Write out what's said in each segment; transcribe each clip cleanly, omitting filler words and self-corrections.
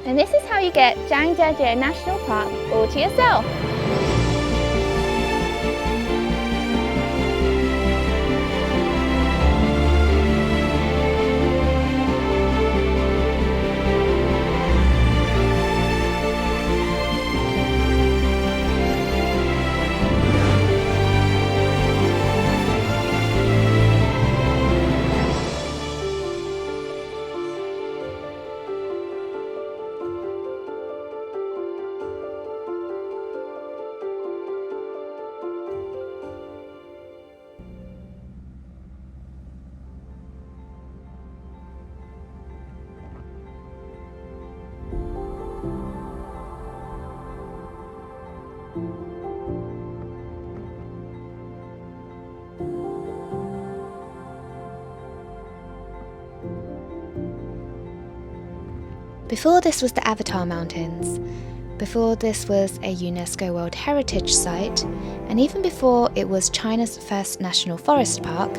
And this is how you get Zhangjiajie National Park all to yourself. Before this was the Avatar Mountains, before this was a UNESCO World Heritage Site, and even before it was China's first national forest park,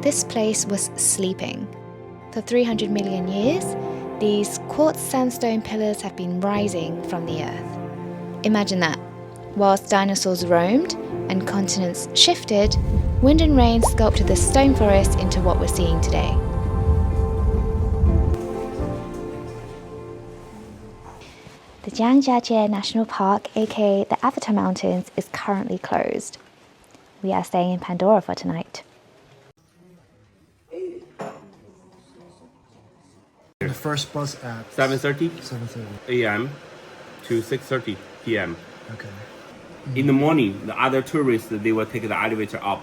this place was sleeping. For 300 million years, these quartz sandstone pillars have been rising from the earth. Imagine that. Whilst dinosaurs roamed and continents shifted, wind and rain sculpted this stone forest into what we're seeing today. The Zhangjiajie National Park, aka the Avatar Mountains, is currently closed. We are staying in Pandora for tonight. The first bus at 7:30 a.m. to 6:30 p.m. Okay. In the morning, the other tourists, they will take the elevator up,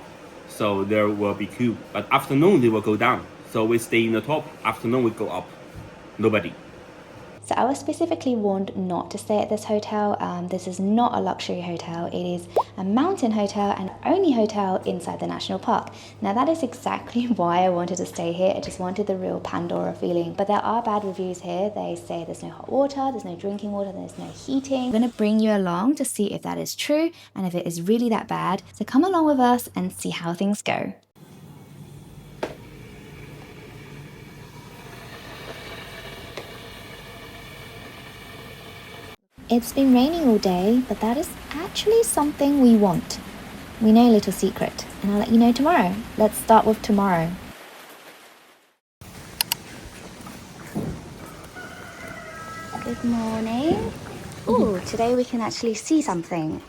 so there will be queue. But afternoon, they will go down. So we stay in the top. Afternoon, we go up. Nobody. So I was specifically warned not to stay at this hotel. This is not a luxury hotel. It is a mountain hotel and only hotel inside the national park. Now that is exactly why I wanted to stay here. I just wanted the real Pandora feeling. But there are bad reviews here. They say there's no hot water, there's no drinking water, there's no heating. I'm gonna bring you along to see if that is true and if it is really that bad. So come along with us and see how things go. It's been raining all day, but that is actually something we want. We know a little secret, and I'll let you know tomorrow. Let's start with tomorrow. Good morning. Ooh, today we can actually see something.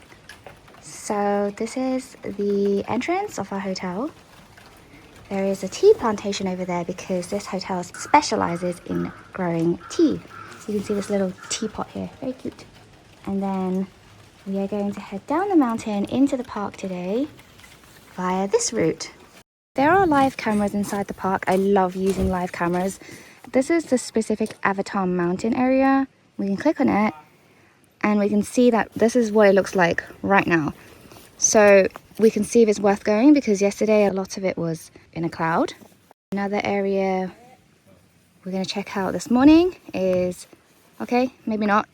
So this is the entrance of our hotel. There is a tea plantation over there because this hotel specializes in growing tea. So you can see this little teapot here, very cute. And then we are going to head down the mountain into the park today via this route. There are live cameras inside the park. I love using live cameras. This is the specific Avatar Mountain area. We can click on it and we can see that this is what it looks like right now. So we can see if it's worth going because yesterday a lot of it was in a cloud. Another area we're going to check out this morning is, okay, maybe not.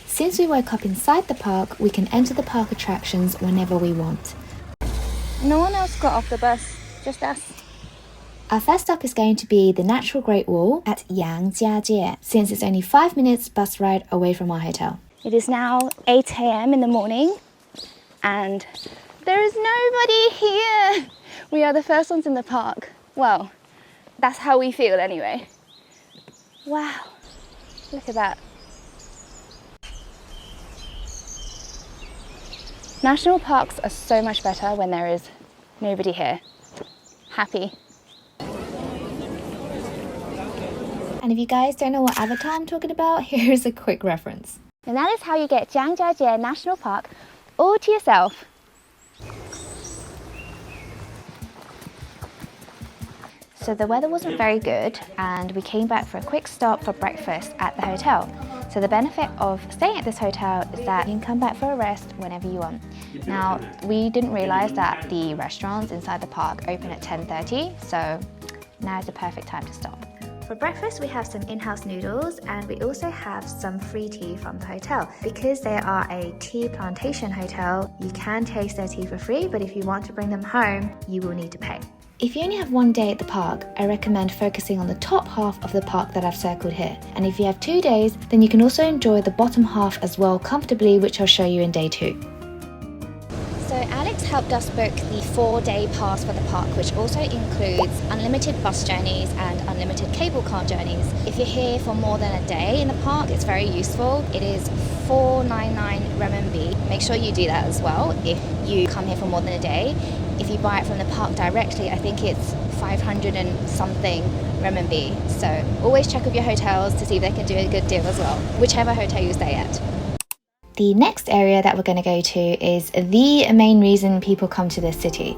Since we woke up inside the park, we can enter the park attractions whenever we want. No one else got off the bus, just us. Our first stop is going to be the Natural Great Wall at Yangjiajie, since it's only 5 minutes bus ride away from our hotel. It is now 8 a.m. in the morning and there is nobody here. We are the first ones in the park. Well, that's how we feel anyway. Wow, look at that. National parks are so much better when there is nobody here. Happy. And if you guys don't know what Avatar I'm talking about, here's a quick reference. And that is how you get Zhangjiajie National Park all to yourself. So the weather wasn't very good and we came back for a quick stop for breakfast at the hotel. So the benefit of staying at this hotel is that you can come back for a rest whenever you want. Now, we didn't realize that the restaurants inside the park open at 10:30, so now is the perfect time to stop. For breakfast, we have some in-house noodles and we also have some free tea from the hotel. Because they are a tea plantation hotel, you can taste their tea for free, but if you want to bring them home, you will need to pay. If you only have one day at the park, I recommend focusing on the top half of the park that I've circled here. And if you have 2 days, then you can also enjoy the bottom half as well comfortably, which I'll show you in day 2. So Alex helped us book the 4-day pass for the park, which also includes unlimited bus journeys and unlimited cable car journeys. If you're here for more than a day in the park, it's very useful. It is 499 renminbi. Make sure you do that as well if you come here for more than a day. If you buy it from the park directly, I think it's 500 and something renminbi. So always check with your hotels to see if they can do a good deal as well, whichever hotel you stay at. The next area that we're going to go to is the main reason people come to this city.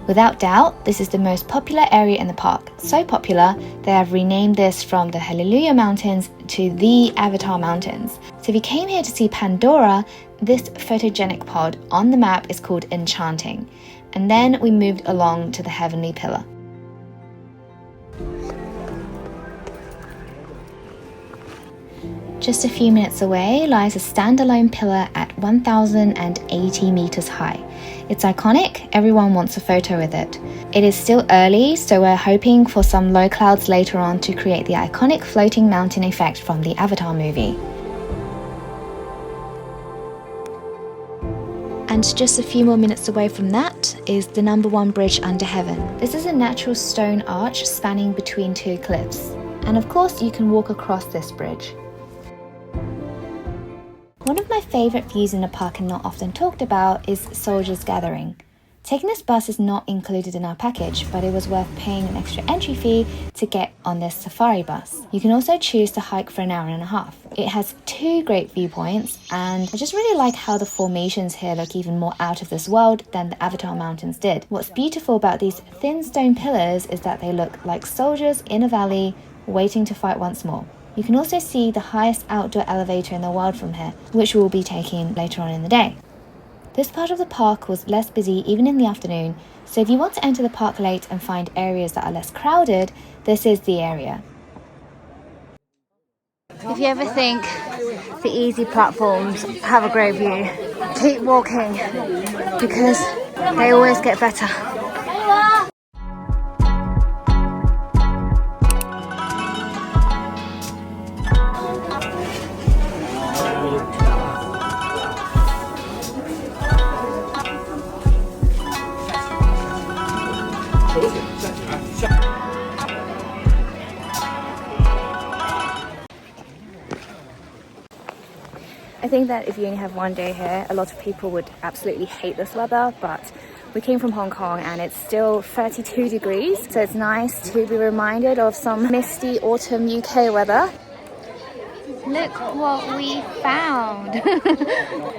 Without doubt, this is the most popular area in the park. So popular, they have renamed this from the Hallelujah Mountains to the Avatar Mountains. So if you came here to see Pandora, this photogenic pod on the map is called Enchanting. And then we moved along to the Heavenly Pillar. Just a few minutes away lies a standalone pillar at 1,080 meters high. It's iconic, everyone wants a photo with it. It is still early, so we're hoping for some low clouds later on to create the iconic floating mountain effect from the Avatar movie. And just a few more minutes away from that is the #1 bridge under heaven. This is a natural stone arch spanning between 2 cliffs. And of course you can walk across this bridge. One of my favourite views in the park and not often talked about is Soldiers Gathering. Taking this bus is not included in our package, but it was worth paying an extra entry fee to get on this safari bus. You can also choose to hike for an hour and a half. It has 2 great viewpoints, and I just really like how the formations here look even more out of this world than the Avatar Mountains did. What's beautiful about these thin stone pillars is that they look like soldiers in a valley waiting to fight once more. You can also see the highest outdoor elevator in the world from here, which we'll be taking later on in the day. This part of the park was less busy even in the afternoon, so if you want to enter the park late and find areas that are less crowded, this is the area. If you ever think the easy platforms have a great view, keep walking because they always get better. I think that if you only have one day here, a lot of people would absolutely hate this weather, but we came from Hong Kong and it's still 32 degrees, so it's nice to be reminded of some misty autumn UK weather. Look what we found!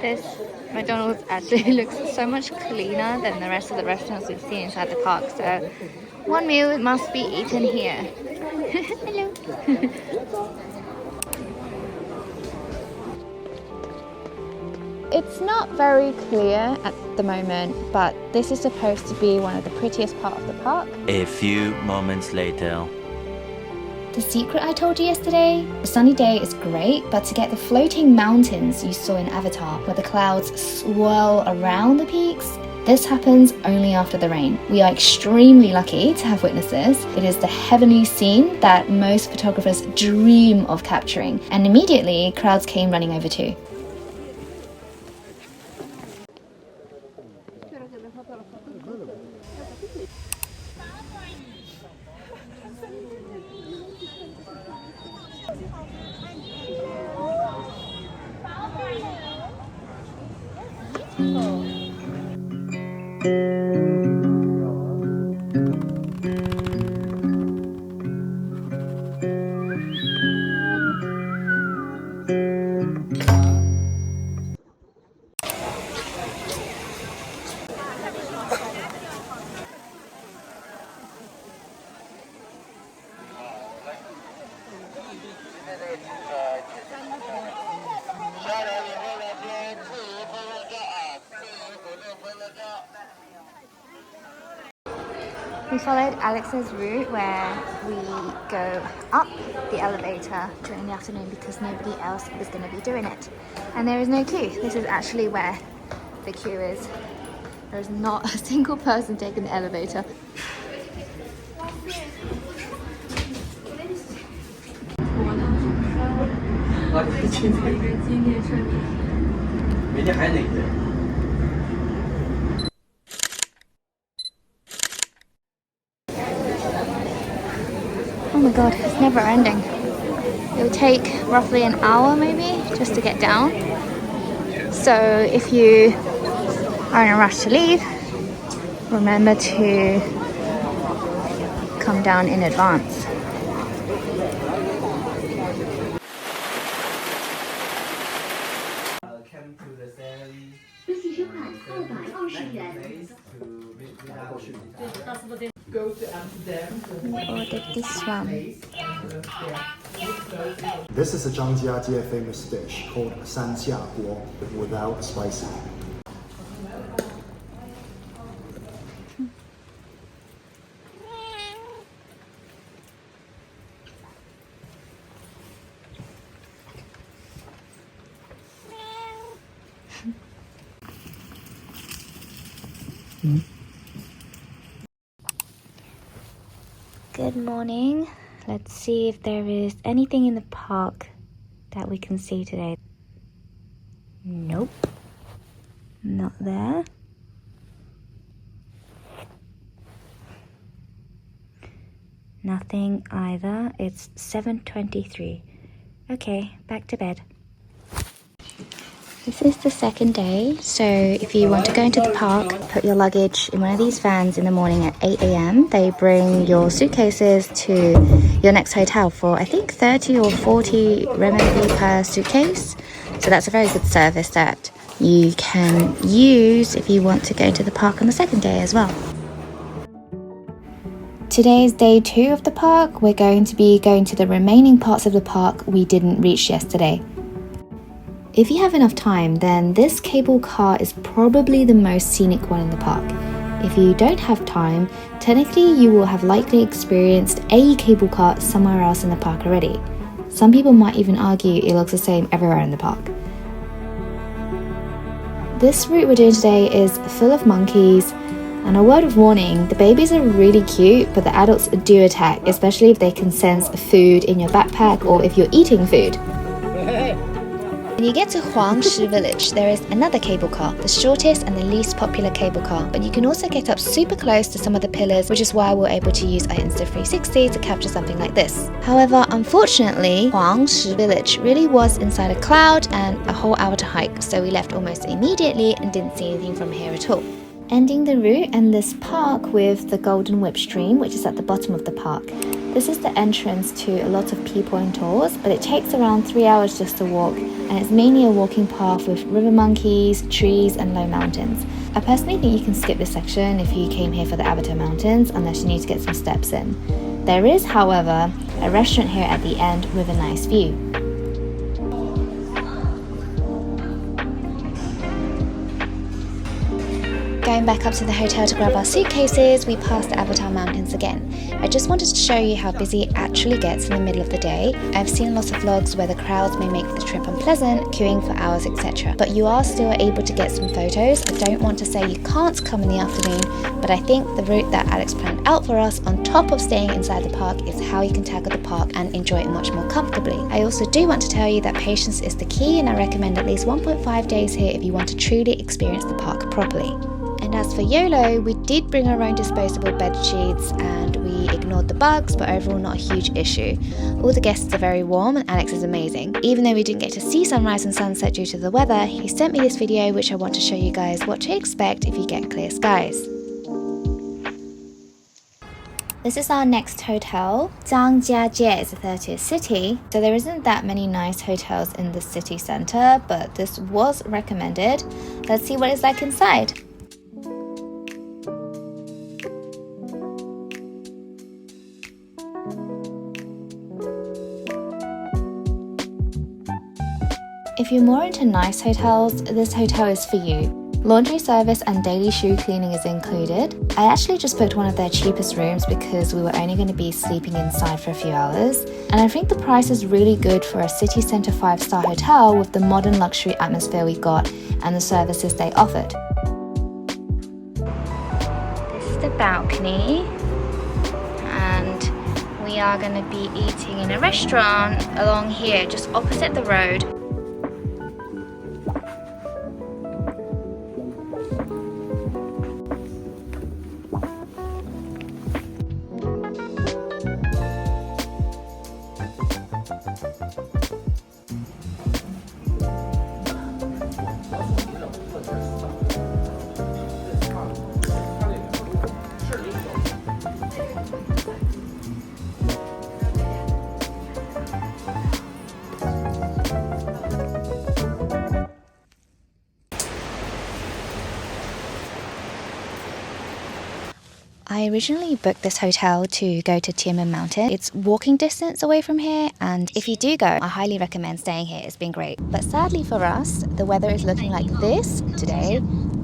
This McDonald's actually looks so much cleaner than the rest of the restaurants we've seen inside the park, so one meal must be eaten here. Hello! It's not very clear at the moment, but this is supposed to be one of the prettiest parts of the park. A few moments later. The secret I told you yesterday? A sunny day is great, but to get the floating mountains you saw in Avatar, where the clouds swirl around the peaks, this happens only after the rain. We are extremely lucky to have witnessed this. It is the heavenly scene that most photographers dream of capturing, and immediately crowds came running over too. We followed Alex's route where we go up the elevator during the afternoon because nobody else is going to be doing it. And there is no queue. This is actually where the queue is. There is not a single person taking the elevator. Oh my god, it's never ending. It'll take roughly an hour maybe just to get down. So if you are in a rush to leave, remember to come down in advance. We ordered this one. This is a Zhangjiajie famous dish called 三下锅 without spicy. Good morning. Let's see if there is anything in the park that we can see today. Nope. Not there. Nothing either. It's 7:23. Okay, back to bed. This is the second day, so if you want to go into the park, put your luggage in one of these vans in the morning at 8 AM. They bring your suitcases to your next hotel for I think 30 or 40 renminbi per suitcase. So that's a very good service that you can use if you want to go to the park on the second day as well. Today is day 2 of the park. We're going to be going to the remaining parts of the park we didn't reach yesterday. If you have enough time, then this cable car is probably the most scenic one in the park. If you don't have time, technically you will have likely experienced a cable car somewhere else in the park already. Some people might even argue it looks the same everywhere in the park. This route we're doing today is full of monkeys, and a word of warning, the babies are really cute, but the adults do attack, especially if they can sense food in your backpack or if you're eating food. When you get to Huangshi village, there is another cable car, the shortest and the least popular cable car, but you can also get up super close to some of the pillars, which is why we're able to use our Insta360 to capture something like this. However, unfortunately, Huangshi village really was inside a cloud and a whole hour to hike, so we left almost immediately and didn't see anything from here at all. Ending the route and this park with the Golden Whip Stream, which is at the bottom of the park. This is the entrance to a lot of people and tours, but it takes around 3 hours just to walk, and it's mainly a walking path with river monkeys, trees and low mountains. I personally think you can skip this section if you came here for the Avatar Mountains, unless you need to get some steps in. There is, however, a restaurant here at the end with a nice view. Going back up to the hotel to grab our suitcases, we passed the Avatar Mountains again. I just wanted to show you how busy it actually gets in the middle of the day. I've seen lots of vlogs where the crowds may make the trip unpleasant, queuing for hours, etc. But you are still able to get some photos. I don't want to say you can't come in the afternoon, but I think the route that Alex planned out for us, on top of staying inside the park, is how you can tackle the park and enjoy it much more comfortably. I also do want to tell you that patience is the key, and I recommend at least 1.5 days here if you want to truly experience the park properly. And as for YOLO, we did bring our own disposable bed sheets and we ignored the bugs, but overall not a huge issue. All the guests are very warm and Alex is amazing. Even though we didn't get to see sunrise and sunset due to the weather, he sent me this video which I want to show you guys what to expect if you get clear skies. This is our next hotel. Zhangjiajie is the 30th city, so there isn't that many nice hotels in the city centre, but this was recommended. Let's see what it's like inside. If you're more into nice hotels, this hotel is for you. Laundry service and daily shoe cleaning is included. I actually just booked one of their cheapest rooms because we were only going to be sleeping inside for a few hours. And I think the price is really good for a city centre 5-star hotel with the modern luxury atmosphere we got and the services they offered. This is the balcony. And we are going to be eating in a restaurant along here, just opposite the road. I originally booked this hotel to go to TianZi Mountain. It's walking distance away from here, and if you do go, I highly recommend staying here. It's been great. But sadly for us, the weather is looking like this today,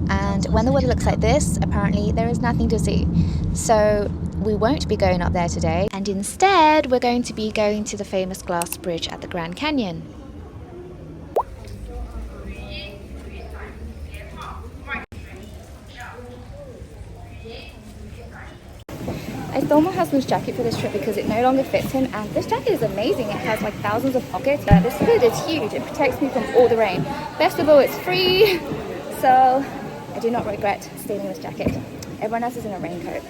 and when the weather looks like this, apparently there is nothing to see. So we won't be going up there today, and instead we're going to be going to the famous glass bridge at the Grand Canyon. I stole my husband's jacket for this trip because it no longer fits him, and this jacket is amazing. It has like thousands of pockets. This hood is huge. It protects me from all the rain. Best of all, it's free. So I do not regret stealing this jacket. Everyone else is in a raincoat.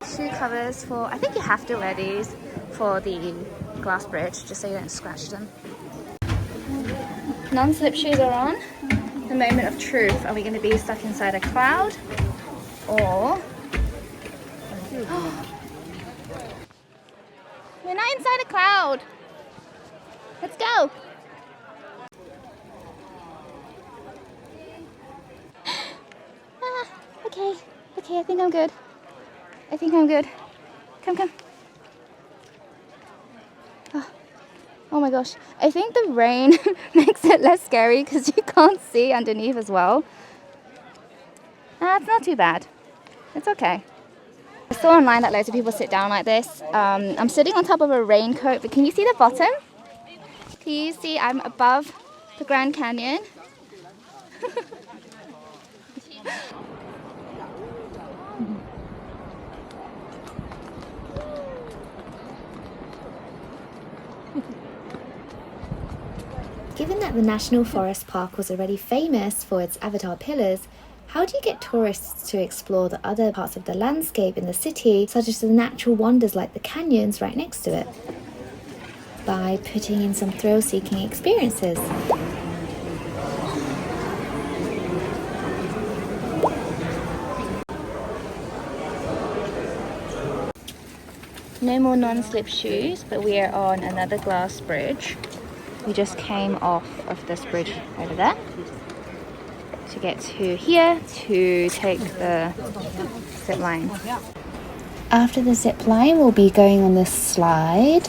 Shoe covers for, I think you have to wear these for the glass bridge just so you don't scratch them. Non-slip shoes are on. The moment of truth. Are we going to be stuck inside a cloud, or we're not inside a cloud? Let's go. Okay, I think I'm good. Come. Oh my gosh, I think the rain makes it less scary because you can't see underneath as well. It's not too bad. It's okay. I saw online that loads of people sit down like this. I'm sitting on top of a raincoat, but can you see the bottom? Can you see I'm above the Grand Canyon? Given that the National Forest Park was already famous for its avatar pillars, how do you get tourists to explore the other parts of the landscape in the city, such as the natural wonders like the canyons right next to it? By putting in some thrill-seeking experiences. No more non-slip shoes, but we are on another glass bridge. We just came off of this bridge over there to get to here to take the zip line. After the zip line, we'll be going on this slide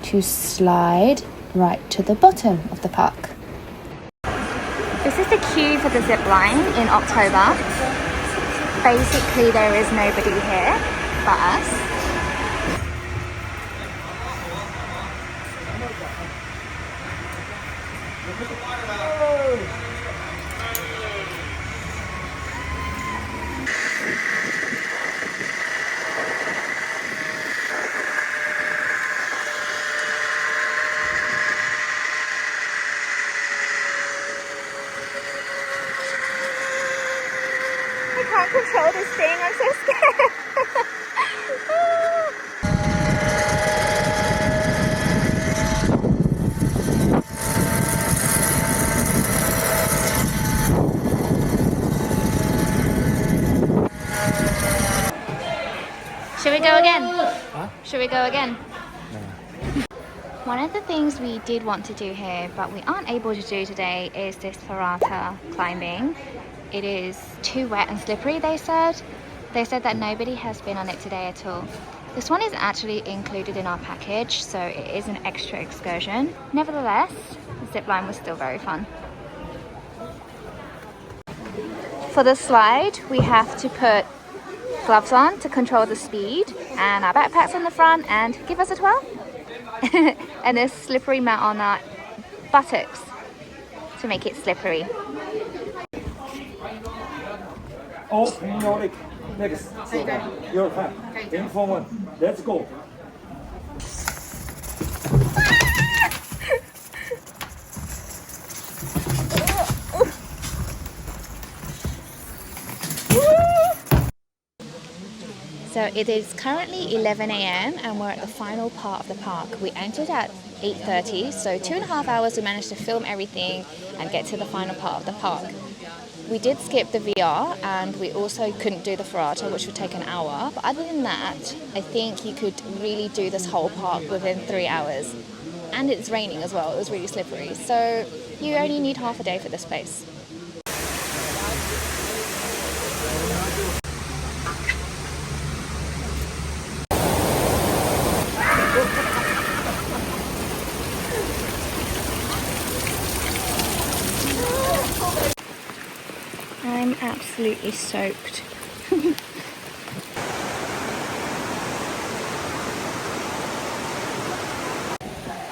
to slide right to the bottom of the park. This is the queue for the zip line in October. Basically, there is nobody here but us. I can't control this thing, I'm so scared. Should we go again? Huh? Should we go again? No. One of the things we did want to do here, but we aren't able to do today, is this ferrata climbing. It is too wet and slippery, they said. They said that nobody has been on it today at all. This one is actually included in our package, so it is an extra excursion. Nevertheless, the zip line was still very fun. For the slide, we have to put gloves on to control the speed, and our backpacks on the front, and give us a twirl. And there's slippery mat on our buttocks to make it slippery. Open your leg. Next. Your hand. In forward. Let's go. So it is currently 11 a.m. and we're at the final part of the park. We entered at 8:30, so 2.5 hours we managed to film everything and get to the final part of the park. We did skip the VR and we also couldn't do the ferrata, which would take an hour. But other than that, I think you could really do this whole park within 3 hours. And it's raining as well, it was really slippery. So you only need half a day for this place. I'm absolutely soaked.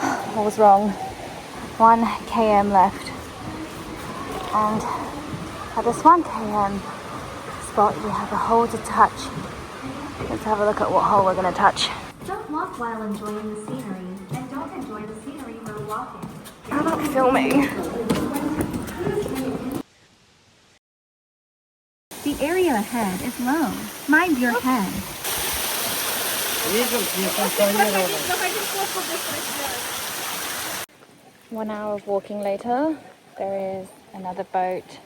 I was wrong. 1 km left. And at this 1 km spot we have a hole to touch. Let's have a look at what hole we're going to touch. Don't walk while enjoying the scenery, and don't enjoy the scenery while walking. How about filming? The area ahead is low. Mind your head. 1 hour of walking later, there is another boat.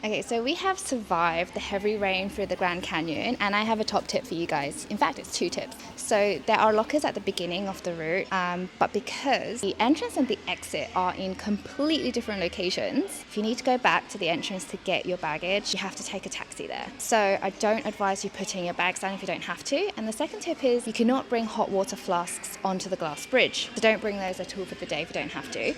Okay, so we have survived the heavy rain through the Grand Canyon, and I have a top tip for you guys. In fact, it's 2 tips. So there are lockers at the beginning of the route, but because the entrance and the exit are in completely different locations, if you need to go back to the entrance to get your baggage, you have to take a taxi there. So I don't advise you putting your bags down if you don't have to. And the second tip is you cannot bring hot water flasks onto the glass bridge. So don't bring those at all for the day if you don't have to.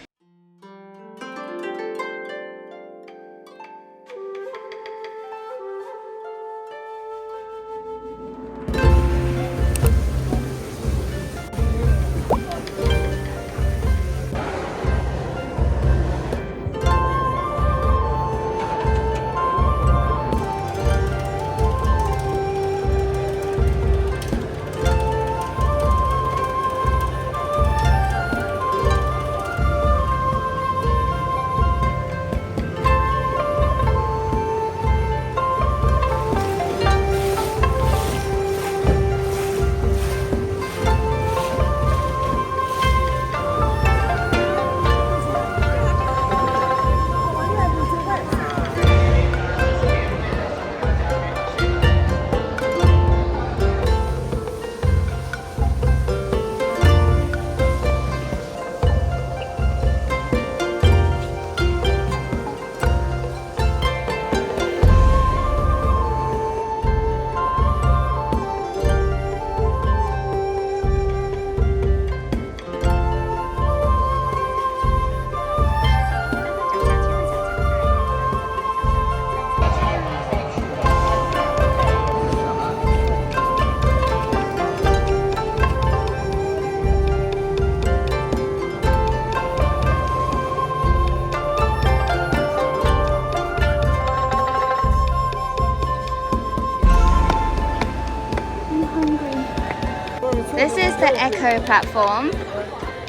This is the Echo platform.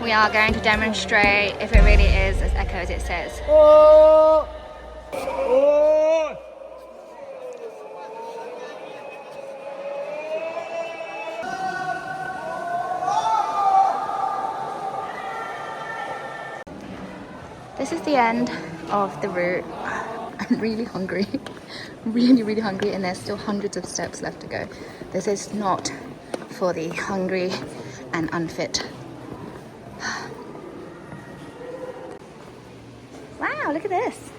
We are going to demonstrate if it really is as Echo as it says. This is the end of the route. I'm really hungry, really hungry, and there's still hundreds of steps left to go. This is not for the hungry and unfit. Wow, look at this.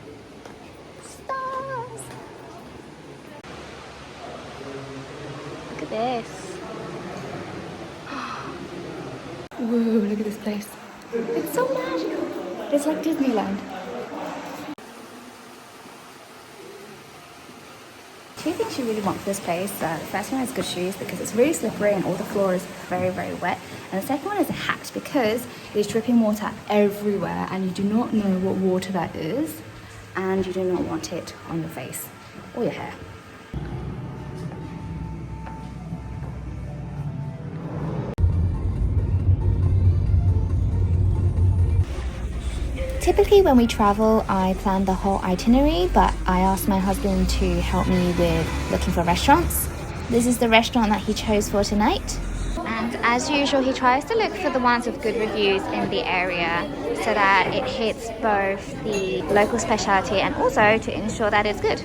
Stars. Look at this. Whoa, look at this place. It's so magical. It's like Disneyland. 2 things you really want for this place. The first one is good shoes because it's really slippery and all the floor is very wet. And the second one is a hat because it is dripping water everywhere and you do not know what water that is and you do not want it on your face or your hair. Typically when we travel, I plan the whole itinerary, but I asked my husband to help me with looking for restaurants. This is the restaurant that he chose for tonight. And as usual, he tries to look for the ones with good reviews in the area so that it hits both the local specialty and also to ensure that it's good.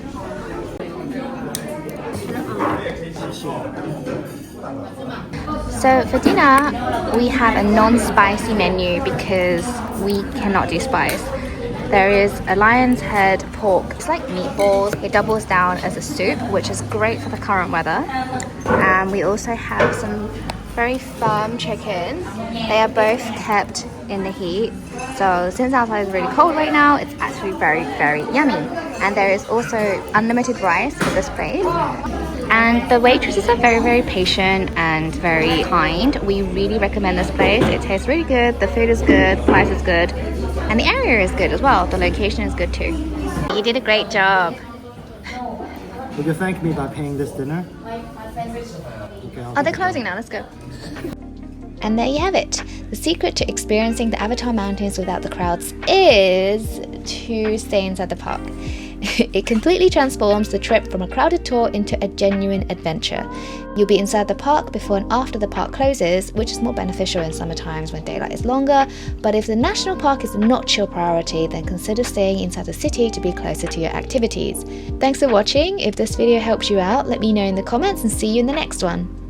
So for dinner, we have a non-spicy menu because we cannot do spice. There is a lion's head pork. It's like meatballs. It doubles down as a soup, which is great for the current weather. And we also have some very firm chicken. They are both kept in the heat. So since outside is really cold right now, it's actually very, very yummy. And there is also unlimited rice at this place. And the waitresses are very, very patient and very kind. We really recommend this place. It tastes really good, the food is good, the price is good, and the area is good as well. The location is good too. You did a great job. Will you thank me by paying this dinner? Okay, Oh, they're closing now, let's go. And there you have it. The secret to experiencing the Avatar Mountains without the crowds is to stay inside the park. It completely transforms the trip from a crowded tour into a genuine adventure. You'll be inside the park before and after the park closes, which is more beneficial in summer times when daylight is longer, but if the national park is not your priority, then consider staying inside the city to be closer to your activities. Thanks for watching. If this video helped you out, let me know in the comments and see you in the next one.